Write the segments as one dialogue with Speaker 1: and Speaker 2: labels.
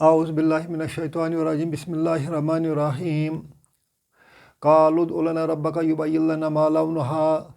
Speaker 1: اعوذ باللہ من الشیطان الرجیم بسم اللہ الرحمن الرحیم قالوا ادع لنا ربک یبین لنا ما لونها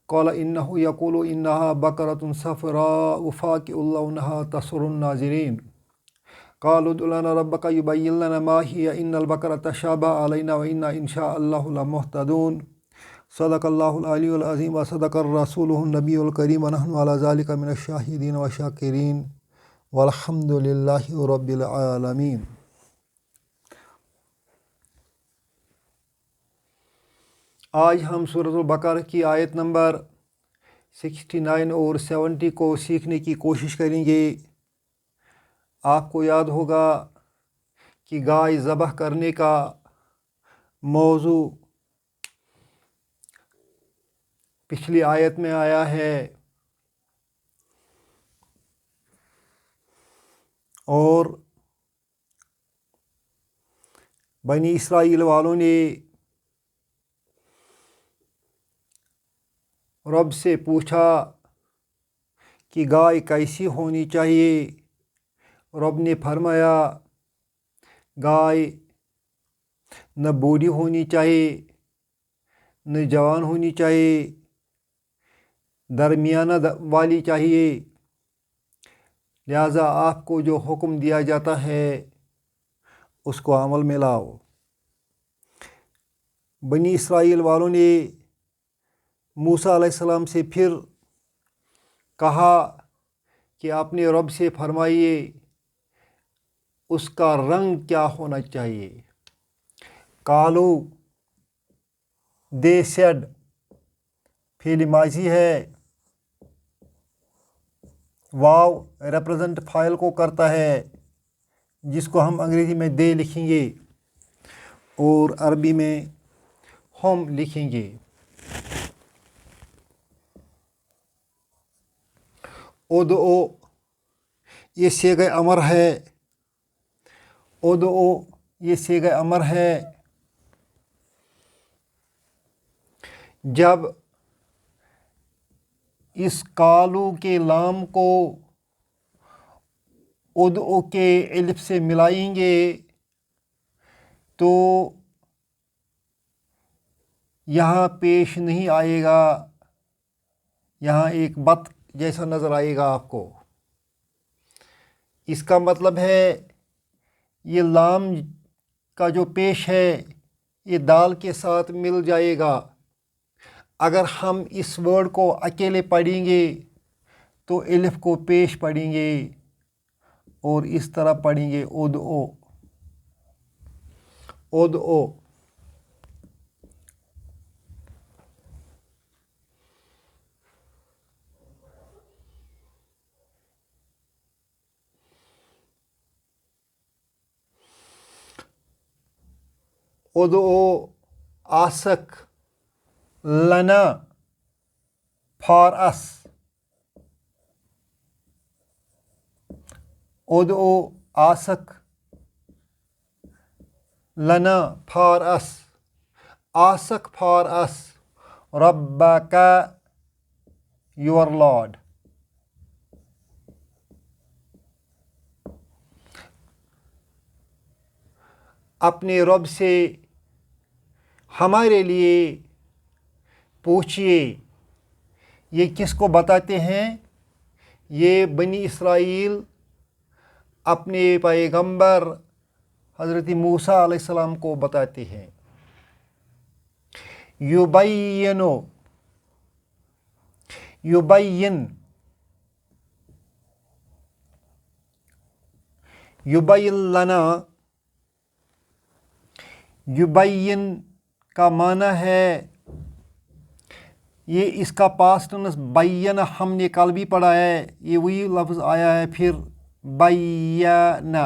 Speaker 1: قال انه یقول انها بقرة صفراء فاقع لونها تسر الناظرین قالوا ادع لنا ربک یبین لنا ما هي ان البقرة تشابه علینا وانا ان شاء اللہ لمهتدون صدق اللہ العلی العظیم وصدق رسولہ النبی الکریم ونحن علی ذلک من الشاہدین والشاکرین والحمد للہ رب العالمین۔ آج ہم سورۃ البقرہ کی آیت نمبر 69 اور 70 کو سیکھنے کی کوشش کریں گے۔ آپ کو یاد ہوگا کہ گائے ذبح کرنے کا موضوع پچھلی آیت میں آیا ہے اور بنی اسرائیل والوں نے رب سے پوچھا کہ گائے کیسی ہونی چاہیے۔ رب نے فرمایا گائے نہ بوڑھی ہونی چاہیے نہ جوان ہونی چاہیے، درمیانہ والی چاہیے۔ لہٰذا آپ کو جو حکم دیا جاتا ہے اس کو عمل میں لاؤ۔ بنی اسرائیل والوں نے موسیٰ علیہ السلام سے پھر کہا کہ اپنے رب سے فرمائیے اس کا رنگ کیا ہونا چاہیے۔ قالو دے سیڈ فعل ماضی ہے، واو ریپرزنٹ فاعل کو کرتا ہے جس کو ہم انگریزی میں دے لکھیں گے اور عربی میں ہم لکھیں گے۔ ادعو یہ صیغہ امر ہے، ادعو یہ صیغہ امر ہے۔ جب اس کالو کے لام کو ادعو کے الف سے ملائیں گے تو یہاں پیش نہیں آئے گا، یہاں ایک بت جیسا نظر آئے گا آپ کو۔ اس کا مطلب ہے یہ لام کا جو پیش ہے یہ دال کے ساتھ مل جائے گا۔ اگر ہم اس ورڈ کو اکیلے پڑھیں گے تو الف کو پیش پڑھیں گے اور اس طرح پڑھیں گے ادعو ادعو۔ ادعو آسک لنا فار اس، ادعو آسک لنا فار اس، آسک فار اس ربک یور لارڈ۔ اپنے رب سے ہمارے لیے پوچھئے۔ یہ کس کو بتاتے ہیں؟ یہ بنی اسرائیل اپنے پیغمبر حضرت موسیٰ علیہ السلام کو بتاتے ہیں۔ یبین لنا، یبین کا معنی ہے، یہ اس کا پاسٹ ٹینس بینا ہم نے کل بھی پڑھا ہے، یہ وہی لفظ آیا ہے پھر بینا،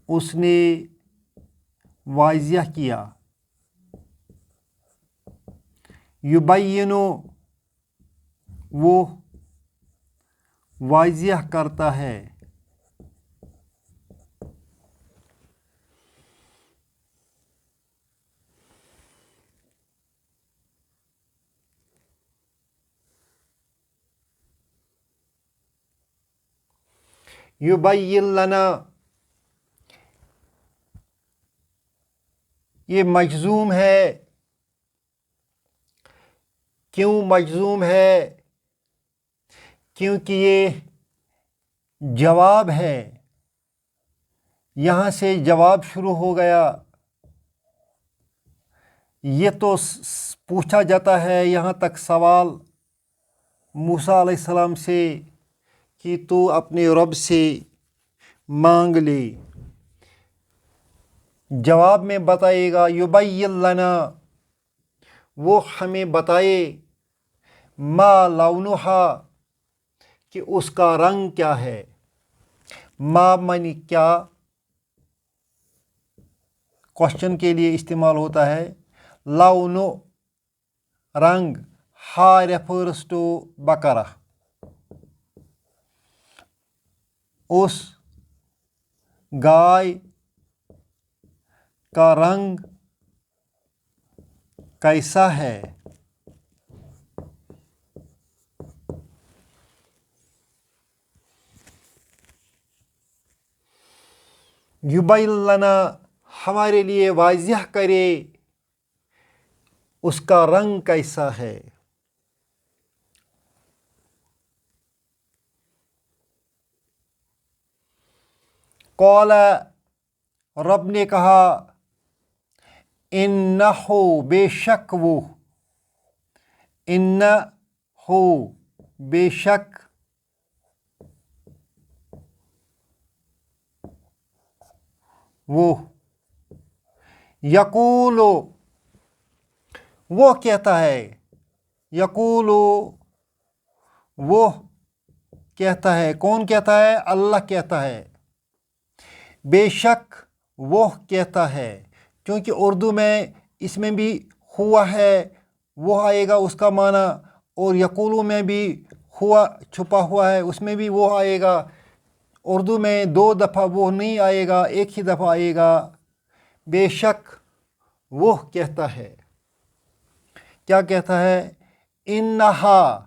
Speaker 1: اس نے واضح کیا۔ یبینو وہ واضح کرتا ہے۔ یبین لنا، یہ مجزوم ہے. کیوں مجزوم ہے؟ کیونکہ یہ جواب ہے، یہاں سے جواب شروع ہو گیا. یہ تو پوچھا جاتا ہے یہاں تک سوال موسیٰ علیہ السلام سے کہ تو اپنے رب سے مانگ لے. جواب میں بتائے گا یبین لنا، وہ ہمیں بتائے، ما لونہا، کہ اس کا رنگ کیا ہے. ما منی کیا کوشچن کے لیے استعمال ہوتا ہے. لونو رنگ، ہا ریفرز ٹو بقرہ، اس گائے کا رنگ کیسا ہے. یبین لنا، ہمارے لیے واضح کرے اس کا رنگ کیسا ہے. قال، رب نے کہا، انہ، بے شک وہ، انہ، بے شک، وہ، یقول، وہ کہتا ہے، یقول، وہ کہتا ہے. کون کہتا ہے؟ اللہ کہتا ہے. بے شک وہ کہتا ہے، کیونکہ اردو میں اس میں بھی ہوا ہے، وہ آئے گا اس کا معنی، اور یقولو میں بھی ہوا چھپا ہوا ہے، اس میں بھی وہ آئے گا. اردو میں دو دفعہ وہ نہیں آئے گا، ایک ہی دفعہ آئے گا. بے شک وہ کہتا ہے. کیا کہتا ہے؟ انہا،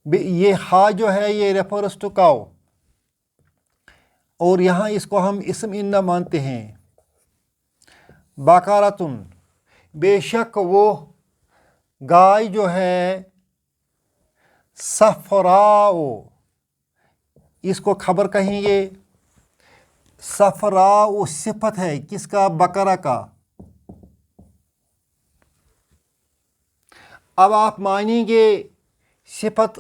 Speaker 1: یہ ہا جو ہے یہ ریفرز ٹو کاؤ، اور یہاں اس کو ہم اسم انہ مانتے ہیں. بقرۃ، بے شک وہ گائے جو ہے، صفراء، اس کو خبر کہیں گے. صفراء صفت ہے کس کا؟ بقرہ کا. اب آپ مانیں گے صفت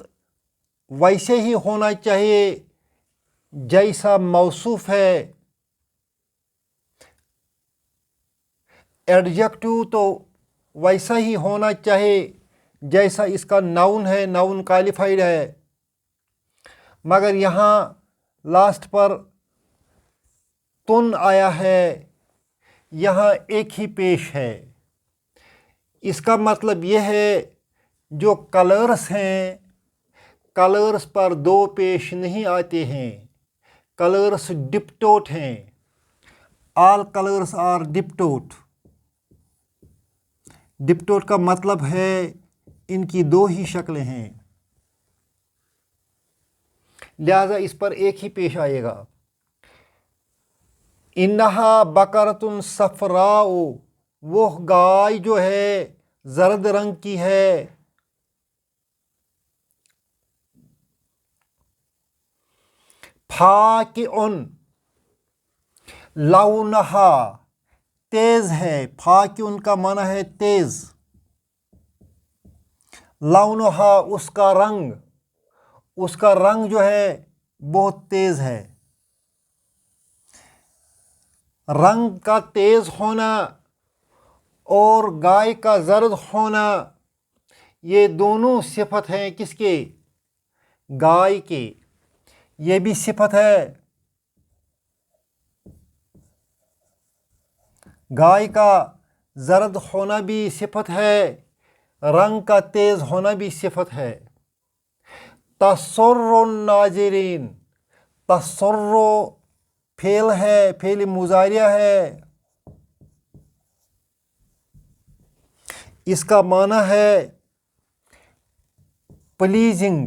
Speaker 1: ویسے ہی ہونا چاہیے جیسا موصوف ہے. ایڈجیکٹو تو ویسا ہی ہونا چاہیے جیسا اس کا ناؤن ہے، ناؤن کوالیفائڈ ہے. مگر یہاں لاسٹ پر تن آیا ہے، یہاں ایک ہی پیش ہے. اس کا مطلب یہ ہے جو کلرس ہیں، کلرس پر دو پیش نہیں آتے ہیں، کلرس ڈپٹوٹ ہیں. آل کلرس آر ڈپٹوٹ. ڈپٹوٹ کا مطلب ہے ان کی دو ہی شکلیں ہیں، لہذا اس پر ایک ہی پیش آئے گا. انہا بقرۃ صفراء، وہ گائے جو ہے زرد رنگ کی ہے. فاقع، لونہا، تیز ہے. فاقع کا معنی ہے تیز. لونہا، اس کا رنگ، اس کا رنگ جو ہے بہت تیز ہے. رنگ کا تیز ہونا اور گائے کا زرد ہونا، یہ دونوں صفت ہیں کس کے؟ گائے کے. یہ بھی صفت ہے، گائے کا زرد ہونا بھی صفت ہے، رنگ کا تیز ہونا بھی صفت ہے. تسر الناظرین، تسر فعل ہے، فعل مضارع ہے. اس کا معنی ہے pleasing.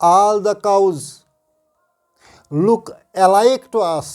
Speaker 1: all the cows look alike to us।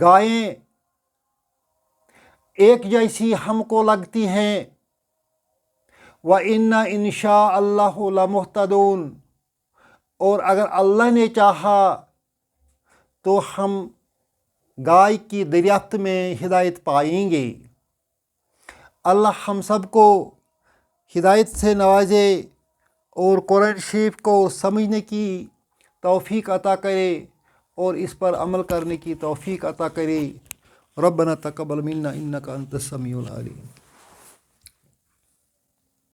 Speaker 1: گائیں ایک جیسی ہم کو لگتی ہیں، وَإِنَّا إِن شَاءَ اللَّهُ لَمُهْتَدُونَ، اور اگر اللہ نے چاہا تو ہم گائے کی دریافت میں ہدایت پائیں گے۔ اللہ ہم سب کو ہدایت سے نوازے اور قرآن شریف کو سمجھنے کی توفیق عطا کرے اور اس پر عمل کرنے کی توفیق عطا کرے۔ ربنا تقبل منا انک انت السمیع العلیم۔